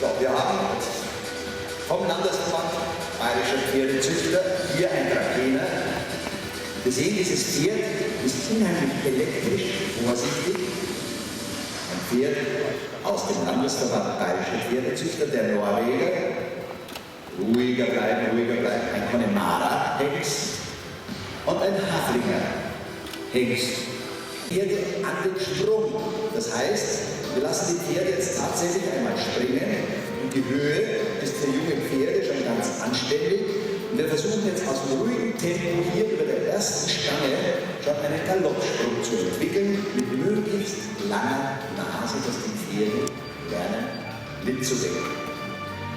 So, wir haben vom Landesverband Bayerischer Pferdezüchter hier ein Trakehner. Wir sehen, dieses Pferd ist unheimlich elektrisch, vorsichtig. Ein Pferd aus dem Landesverband Bayerischer Pferdezüchter, der Norweger. Ruhiger bleiben, ein Connemara-Hengst und ein Haflinger-Hengst. Pferde an den Sprung. Das heißt, wir lassen die Pferde jetzt tatsächlich einmal springen und die Höhe ist für junge Pferde schon ganz anständig. Und wir versuchen jetzt aus dem ruhigen Tempo hier über der ersten Stange schon einen Galoppsprung zu entwickeln mit möglichst langer Nase, dass die Pferde lernen mitzugehen.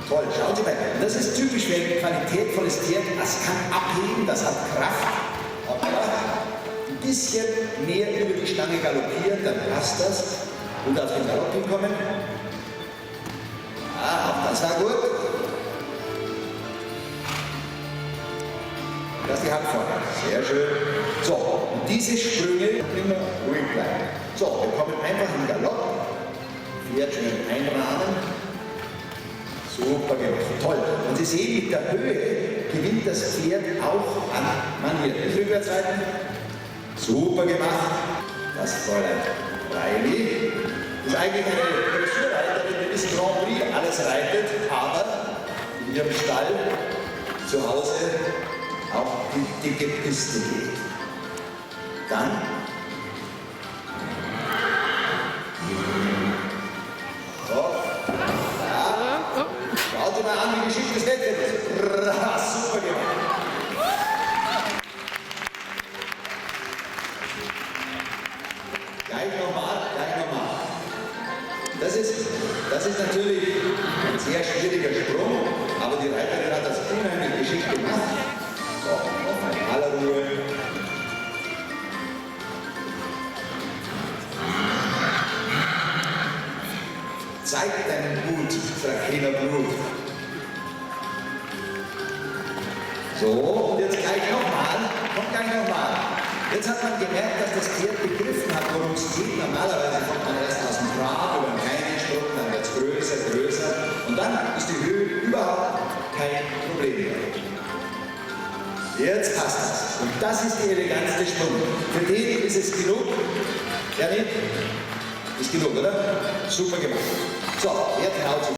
Toll, schauen Sie mal, das ist typisch für ein qualitätvolles Pferd, das kann abheben, das hat Kraft, aber ein bisschen mehr über die Stange galoppieren, dann passt das und auf den Galopp hinkommen. Ja, auch das war gut. Das ist die Hand vorne, sehr schön. So, und diese Sprünge immer ruhig bleiben. So, wir kommen einfach in den Galopp, Pferd schön einrahmen. Super gemacht, toll. Und Sie sehen, mit der Höhe gewinnt das Pferd auch an Manier. Nicht rückwärts reiten. Super gemacht. Das Fräulein Reilly ist eigentlich eine Dressurreiterin, die bis Grand Prix alles reitet, aber in ihrem Stall zu Hause auch die dicke Piste geht. Dann schaut mal an, wie geschickt das Wetter ist. Super gemacht. Gleich nochmal. Das ist natürlich ein sehr schwieriger Sprung, aber die Reiterin hat das unheimlich geschickt gemacht. So, nochmal in aller Ruhe. Zeig deinen Mut, Trakehner Blut. So, und jetzt gleich nochmal. Kommt gleich nochmal. Jetzt hat man gemerkt, dass das Pferd begriffen hat, worum es geht. Normalerweise kommt man erst aus dem Trab über einen kleinen Sprung, dann wird es größer. Und dann ist die Höhe überhaupt kein Problem mehr. Jetzt passt das. Und das ist die Eleganz des Sprungs. Für den ist es genug. Ja, nicht? Ist genug, oder? Super gemacht. So, wer traut sich?